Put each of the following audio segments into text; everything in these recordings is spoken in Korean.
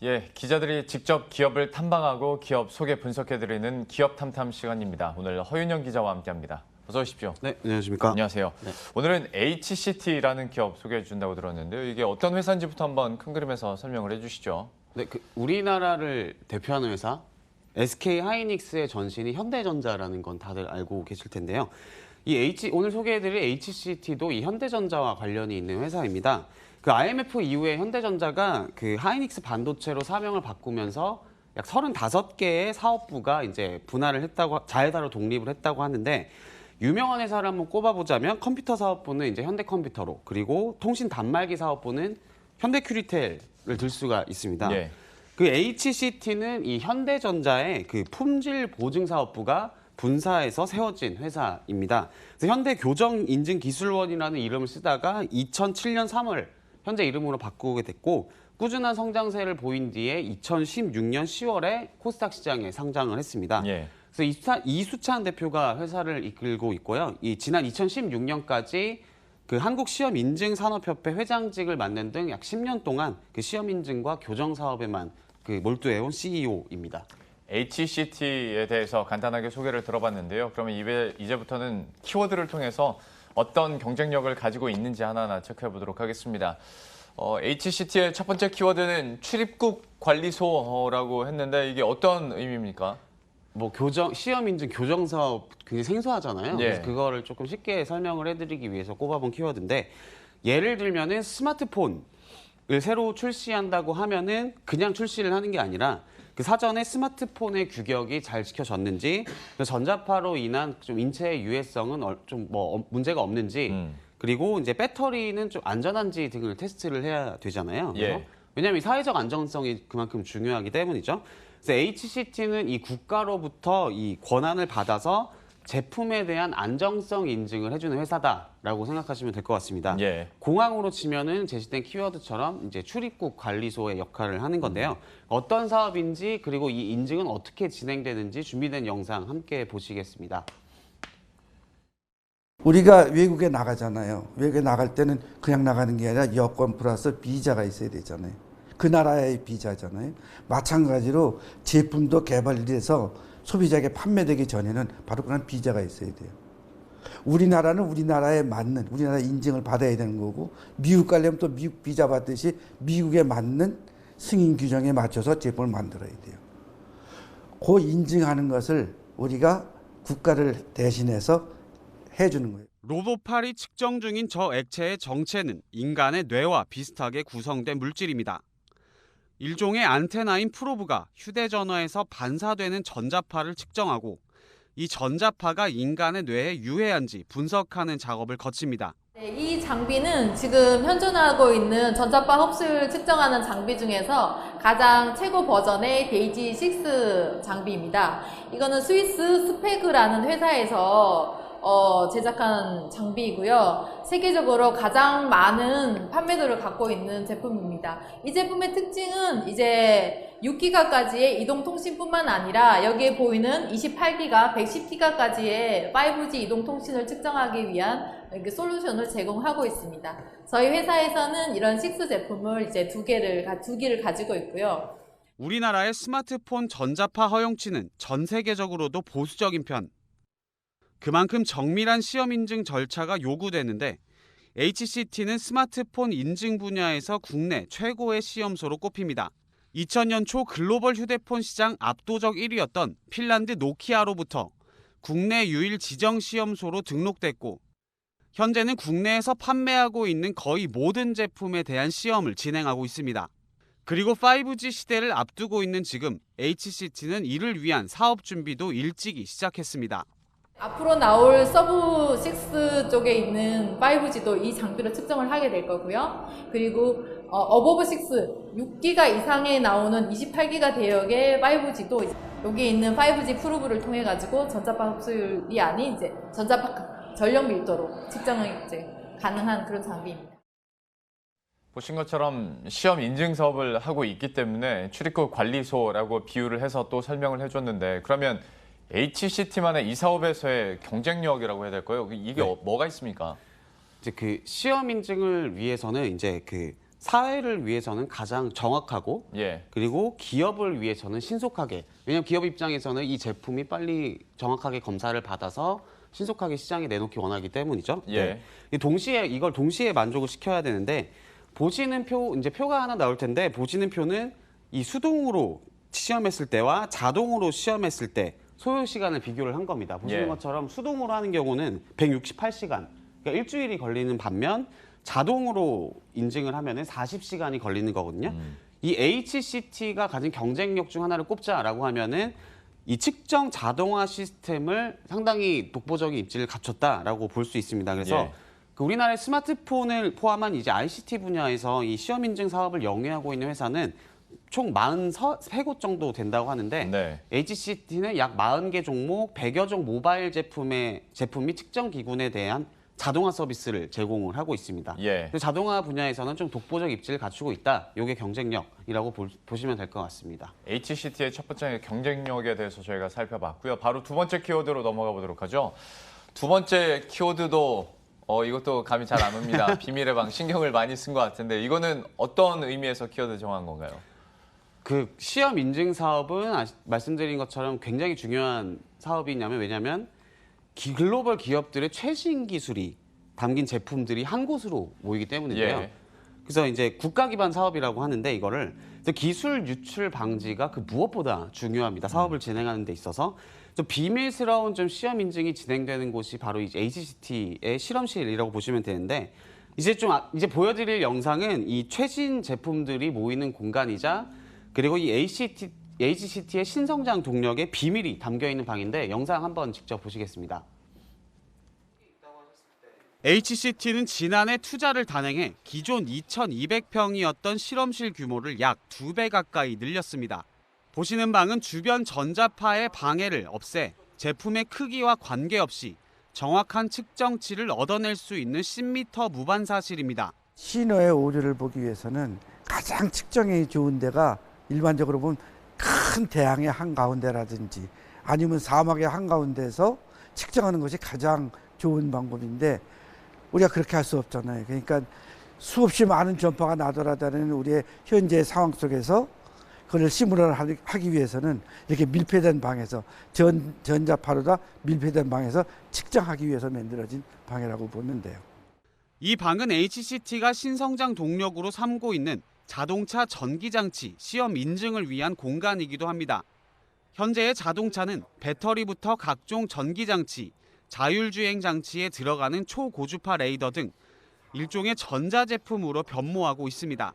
예, 기자들이 직접 기업을 탐방하고 기업 소개 분석해드리는 기업 탐탐 시간입니다. 오늘 허윤영 기자와 함께합니다. 어서 오십시오. 네, 안녕하십니까. 안녕하세요. 네. 오늘은 HCT라는 기업 소개해 준다고 들었는데요. 이게 어떤 회사인지부터 한번 큰 그림에서 설명을 해주시죠. 네, 우리나라를 대표하는 회사 SK 하이닉스의 전신이 현대전자라는 건 다들 알고 계실 텐데요. 오늘 소개해드릴 HCT도 이 현대전자와 관련이 있는 회사입니다. 그 IMF 이후에 현대전자가 그 하이닉스 반도체로 사명을 바꾸면서 약 35개의 사업부가 이제 분할을 했다고, 자회사로 독립을 했다고 하는데, 유명한 회사를 한번 꼽아보자면 컴퓨터 사업부는 이제 현대컴퓨터로, 그리고 통신 단말기 사업부는 현대큐리텔을 들 수가 있습니다. 예. 그 HCT는 이 현대전자의 그 품질 보증 사업부가 분사해서 세워진 회사입니다. 그래서 현대교정인증기술원이라는 이름을 쓰다가 2007년 3월 현재 이름으로 바꾸게 됐고, 꾸준한 성장세를 보인 뒤에 2016년 10월에 코스닥 시장에 상장을 했습니다. 예. 그래서 이수찬 대표가 회사를 이끌고 있고요. 지난 2016년까지 그 한국시험인증산업협회 회장직을 맡는 등 약 10년 동안 그 시험인증과 교정 사업에만 그 몰두해온 CEO입니다. HCT에 대해서 간단하게 소개를 들어봤는데요. 그러면 이제부터는 키워드를 통해서 어떤 경쟁력을 가지고 있는지 하나하나 체크해 보도록 하겠습니다. HCT의 첫 번째 키워드는 출입국 관리소라고 했는데 이게 어떤 의미입니까? 뭐 시험인증 교정 사업 굉장히 생소하잖아요. 예. 그래서 그거를 조금 쉽게 설명을 해드리기 위해서 꼽아본 키워드인데, 예를 들면은 스마트폰을 새로 출시한다고 하면은 그냥 출시를 하는 게 아니라 그 사전에 스마트폰의 규격이 잘 지켜졌는지, 그 전자파로 인한 좀 인체의 유해성은 좀 뭐 문제가 없는지, 그리고 이제 배터리는 좀 안전한지 등을 테스트를 해야 되잖아요. 예. 왜냐하면 이 사회적 안정성이 그만큼 중요하기 때문이죠. 그래서 HCT는 이 국가로부터 이 권한을 받아서 제품에 대한 안정성 인증을 해주는 회사다라고 생각하시면 될 것 같습니다. 예. 공항으로 치면은 제시된 키워드처럼 이제 출입국 관리소의 역할을 하는 건데요. 어떤 사업인지, 그리고 이 인증은 어떻게 진행되는지 준비된 영상 함께 보시겠습니다. 우리가 외국에 나가잖아요. 외국에 나갈 때는 그냥 나가는 게 아니라 여권 플러스 비자가 있어야 되잖아요. 그 나라의 비자잖아요. 마찬가지로 제품도 개발돼서 소비자에게 판매되기 전에는 바로 그런 비자가 있어야 돼요. 우리나라는 우리나라에 맞는, 우리나라 인증을 받아야 되는 거고, 미국 가려면 또 미국 비자 받듯이 미국에 맞는 승인 규정에 맞춰서 제품을 만들어야 돼요. 그 인증하는 것을 우리가 국가를 대신해서 해주는 거예요. 로보팔이 측정 중인 저 액체의 정체는 인간의 뇌와 비슷하게 구성된 물질입니다. 일종의 안테나인 프로브가 휴대전화에서 반사되는 전자파를 측정하고, 이 전자파가 인간의 뇌에 유해한지 분석하는 작업을 거칩니다. 네, 이 장비는 지금 현존하고 있는 전자파 흡수율 측정하는 장비 중에서 가장 최고 버전의 베이지 6 장비입니다. 이거는 스위스 스페그라는 회사에서 제작한 장비이고요. 세계적으로 가장 많은 판매도를 갖고 있는 제품입니다. 이 제품의 특징은 이제 6기가까지의 이동통신뿐만 아니라 여기에 보이는 28기가, 110기가까지의 5G 이동통신을 측정하기 위한 솔루션을 제공하고 있습니다. 저희 회사에서는 이런 6 제품을 이제 두 개를 가지고 있고요. 우리나라의 스마트폰 전자파 허용치는 전 세계적으로도 보수적인 편. 그만큼 정밀한 시험 인증 절차가 요구되는데, HCT는 스마트폰 인증 분야에서 국내 최고의 시험소로 꼽힙니다. 2000년 초 글로벌 휴대폰 시장 압도적 1위였던 핀란드 노키아로부터 국내 유일 지정 시험소로 등록됐고, 현재는 국내에서 판매하고 있는 거의 모든 제품에 대한 시험을 진행하고 있습니다. 그리고 5G 시대를 앞두고 있는 지금 HCT는 이를 위한 사업 준비도 일찍이 시작했습니다. 앞으로 나올 서브 6 쪽에 있는 5G도 이 장비로 측정을 하게 될 거고요. 그리고 어버브 6, 6기가 이상에 나오는 28기가 대역의 5G도 여기 있는 5G 프로브를 통해 가지고 전자파 흡수율이 아닌 이제 전자파 전력 밀도로 측정이 이제 가능한 그런 장비입니다. 보신 것처럼 시험 인증 사업을 하고 있기 때문에 출입국 관리소라고 비유를 해서 또 설명을 해줬는데, 그러면 HCT만의 이 사업에서의 경쟁력이라고 해야 될까요? 이게 네. 뭐가 있습니까? 이제 그 시험 인증을 위해서는 이제 그 사회를 위해서는 가장 정확하고 예. 그리고 기업을 위해서는 신속하게. 왜냐하면 기업 입장에서는 이 제품이 빨리 정확하게 검사를 받아서 신속하게 시장에 내놓기 원하기 때문이죠. 예. 이걸 동시에 만족을 시켜야 되는데 보시는 표 이제 표가 하나 나올 텐데 보시는 표는 이 수동으로 시험했을 때와 자동으로 시험했을 때 소요 시간을 비교를 한 겁니다. 보시는 예. 것처럼 수동으로 하는 경우는 168시간, 그러니까 일주일이 걸리는 반면 자동으로 인증을 하면은 40시간이 걸리는 거거든요. 이 HCT가 가진 경쟁력 중 하나를 꼽자라고 하면은 이 측정 자동화 시스템을 상당히 독보적인 입지를 갖췄다라고 볼 수 있습니다. 그래서 예. 그 우리나라의 스마트폰을 포함한 이제 ICT 분야에서 이 시험 인증 사업을 영위하고 있는 회사는 총 43곳 정도 된다고 하는데 네. HCT는 약 40개 종목 100여 종 모바일 제품 및 측정 기군에 대한 자동화 서비스를 제공을 하고 있습니다. 예. 그래서 자동화 분야에서는 좀 독보적 입지를 갖추고 있다. 이게 경쟁력이라고 보시면 될 것 같습니다. HCT의 첫 번째 경쟁력에 대해서 저희가 살펴봤고요. 바로 두 번째 키워드로 넘어가 보도록 하죠. 두 번째 키워드도 이것도 감이 잘 안 옵니다. 비밀의 방 신경을 많이 쓴 것 같은데 이거는 어떤 의미에서 키워드 정한 건가요? 그 시험 인증 사업은 말씀드린 것처럼 굉장히 중요한 사업이냐면 왜냐하면 글로벌 기업들의 최신 기술이 담긴 제품들이 한 곳으로 모이기 때문인데요. 예. 그래서 이제 국가 기반 사업이라고 하는데 이거를 기술 유출 방지가 그 무엇보다 중요합니다. 사업을 진행하는 데 있어서 좀 비밀스러운 좀 시험 인증이 진행되는 곳이 바로 이제 HCT의 실험실이라고 보시면 되는데 이제 보여드릴 영상은 이 최신 제품들이 모이는 공간이자 그리고 이 HCT의 신성장 동력의 비밀이 담겨 있는 방인데 영상 한번 직접 보시겠습니다. HCT는 지난해 투자를 단행해 기존 2,200평이었던 실험실 규모를 약 2배 가까이 늘렸습니다. 보시는 방은 주변 전자파의 방해를 없애 제품의 크기와 관계없이 정확한 측정치를 얻어낼 수 있는 10m 무반사실입니다. 신호의 오류를 보기 위해서는 가장 측정이 좋은 데가 일반적으로 보면 큰 대양의 한가운데라든지 아니면 사막의 한가운데에서 측정하는 것이 가장 좋은 방법인데 우리가 그렇게 할 수 없잖아요. 그러니까 수없이 많은 전파가 나돌아다니는 우리의 현재 상황 속에서 그걸 시뮬을 하기 위해서는 이렇게 밀폐된 방에서 전자파로다 밀폐된 방에서 측정하기 위해서 만들어진 방이라고 보면 돼요. 이 방은 HCT가 신성장 동력으로 삼고 있는 자동차 전기장치 시험 인증을 위한 공간이기도 합니다. 현재의 자동차는 배터리부터 각종 전기장치, 자율주행 장치에 들어가는 초고주파 레이더 등 일종의 전자제품으로 변모하고 있습니다.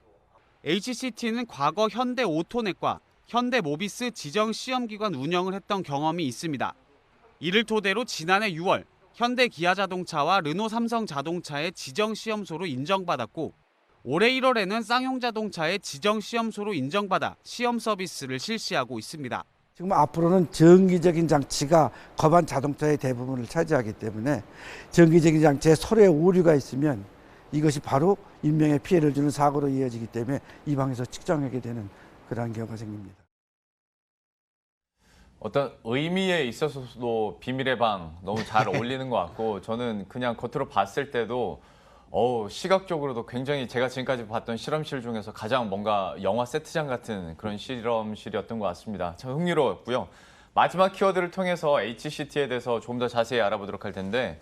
HCT는 과거 현대오토넷과 현대모비스 지정 시험기관 운영을 했던 경험이 있습니다. 이를 토대로 지난해 6월 현대기아자동차와 르노삼성자동차의 지정시험소로 인정받았고 올해 1월에는 쌍용자동차의 지정시험소로 인정받아 시험 서비스를 실시하고 있습니다. 지금 앞으로는 정기적인 장치가 거반 자동차의 대부분을 차지하기 때문에 정기적인 장치에 서로의 오류가 있으면 이것이 바로 인명에 피해를 주는 사고로 이어지기 때문에 이 방에서 측정하게 되는 그런 경우가 생깁니다. 어떤 의미에 있어서도 비밀의 방 너무 잘 어울리는 것 같고 저는 그냥 겉으로 봤을 때도 시각적으로도 굉장히 제가 지금까지 봤던 실험실 중에서 가장 뭔가 영화 세트장 같은 그런 실험실이었던 것 같습니다. 참 흥미로웠고요. 마지막 키워드를 통해서 HCT에 대해서 좀 더 자세히 알아보도록 할 텐데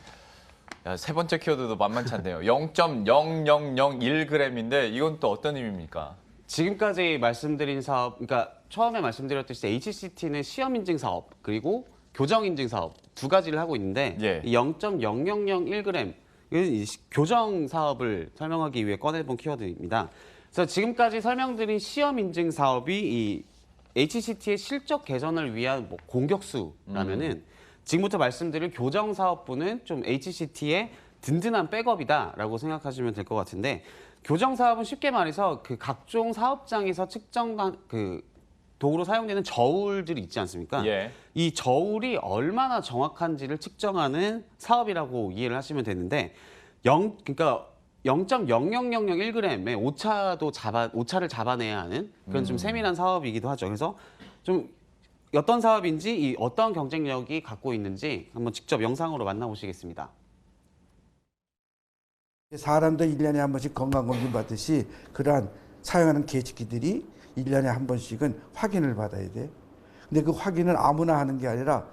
세 번째 키워드도 만만치 않네요. 0.0001g인데 이건 또 어떤 의미입니까? 지금까지 말씀드린 사업, 그러니까 처음에 말씀드렸듯이 HCT는 시험 인증 사업 그리고 교정 인증 사업 두 가지를 하고 있는데 예. 이 0.0001g 이건 이 교정 사업을 설명하기 위해 꺼내본 키워드입니다. 그래서 지금까지 설명드린 시험 인증 사업이 이 HCT의 실적 개선을 위한 공격수라면은 지금부터 말씀드릴 교정 사업부는 좀 HCT의 든든한 백업이다라고 생각하시면 될 것 같은데 교정 사업은 쉽게 말해서 그 각종 사업장에서 측정한 그 도구로 사용되는 저울들이 있지 않습니까? 예. 이 저울이 얼마나 정확한지를 측정하는 사업이라고 이해를 하시면 되는데 그러니까 0.00001g의 오차를 잡아내야 하는 그런 좀 세밀한 사업이기도 하죠. 그래서 좀 어떤 사업인지 어떤 경쟁력이 갖고 있는지 한번 직접 영상으로 만나보시겠습니다. 사람도 1년에 한 번씩 건강검진 받듯이 그러한 사용하는 계측기들이 1년에 한 번씩은 확인을 받아야 돼. 근데 그 확인을 아무나 하는 게 아니라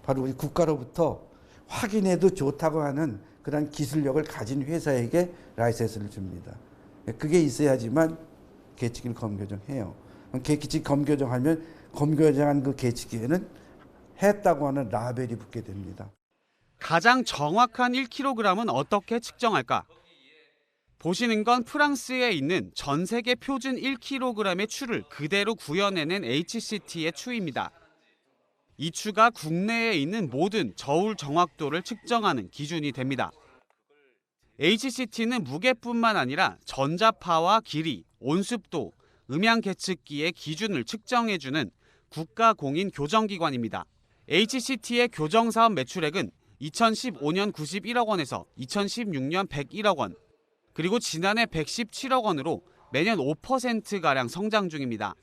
바로 우리 국가로부터 확인해도 좋다고 하는 그런 기술력을 가진 회사에게 라이센스를 줍니다. 그게 있어야지만 계측기를 검교정해요. 계측기 검교정하면 검교정한 그 계측기에는 했다고 하는 라벨이 붙게 됩니다. 가장 정확한 1kg은 어떻게 측정할까? 보시는 건 프랑스에 있는 전 세계 표준 1kg의 추를 그대로 구현해낸 HCT의 추입니다. 이 추가 국내에 있는 모든 저울 정확도를 측정하는 기준이 됩니다. HCT는 무게뿐만 아니라 전자파와 길이, 온습도, 음향 계측기의 기준을 측정해주는 국가공인 교정기관입니다. HCT의 교정사업 매출액은 2015년 91억 원에서 2016년 101억 원, 그리고 지난해 117억 원으로 매년 5%가량 성장 중입니다.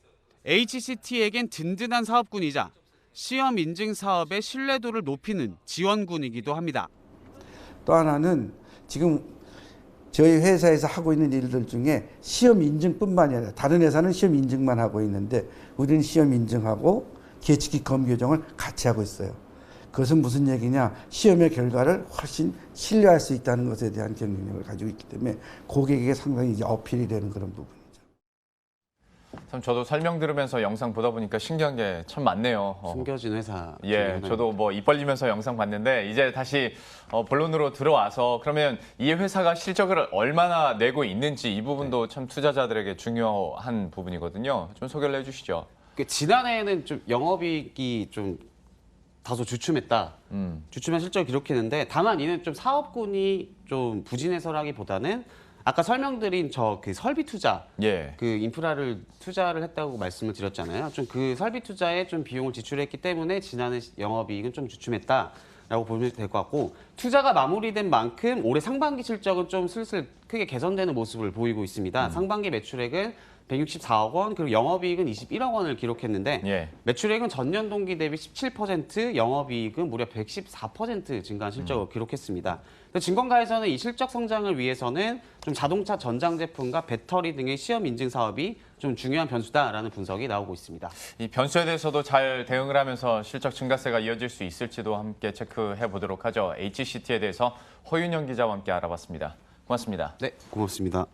HCT에겐 든든한 사업군이자 시험 인증 사업의 신뢰도를 높이는 지원군이기도 합니다. 또 하나는 지금 저희 회사에서 하고 있는 일들 중에 시험 인증뿐만이 아니라 다른 회사는 시험 인증만 하고 있는데 우리는 시험 인증하고 계측기 검교정을 같이 하고 있어요. 그것은 무슨 얘기냐? 시험의 결과를 훨씬 신뢰할 수 있다는 것에 대한 경쟁력을 가지고 있기 때문에 고객에게 상당히 이제 어필이 되는 그런 부분이죠. 참 저도 설명 들으면서 영상 보다 보니까 신기한 게 참 많네요. 숨겨진 회사. 예, 저도 뭐 입 벌리면서 영상 봤는데 이제 다시 본론으로 들어와서 그러면 이 회사가 실적을 얼마나 내고 있는지 이 부분도 참 투자자들에게 중요한 부분이거든요. 좀 소개를 해주시죠. 지난해에는 좀 영업이익이 좀 다소 주춤했다. 주춤한 실적을 기록했는데 다만 이는 좀 사업군이 좀 부진해서라기보다는 아까 설명드린 저 그 설비 투자, 예. 그 인프라를 투자를 했다고 말씀을 드렸잖아요. 좀 그 설비 투자에 좀 비용을 지출했기 때문에 지난해 영업이익은 좀 주춤했다라고 보면 될 것 같고 투자가 마무리된 만큼 올해 상반기 실적은 좀 슬슬 크게 개선되는 모습을 보이고 있습니다. 상반기 매출액은 164억 원, 그리고 영업이익은 21억 원을 기록했는데 예. 매출액은 전년 동기 대비 17%, 영업이익은 무려 114% 증가한 실적을 기록했습니다. 증권가에서는 이 실적 성장을 위해서는 좀 자동차 전장 제품과 배터리 등의 시험 인증 사업이 좀 중요한 변수다라는 분석이 나오고 있습니다. 이 변수에 대해서도 잘 대응을 하면서 실적 증가세가 이어질 수 있을지도 함께 체크해 보도록 하죠. HCT에 대해서 허윤영 기자와 함께 알아봤습니다. 고맙습니다. 네, 고맙습니다.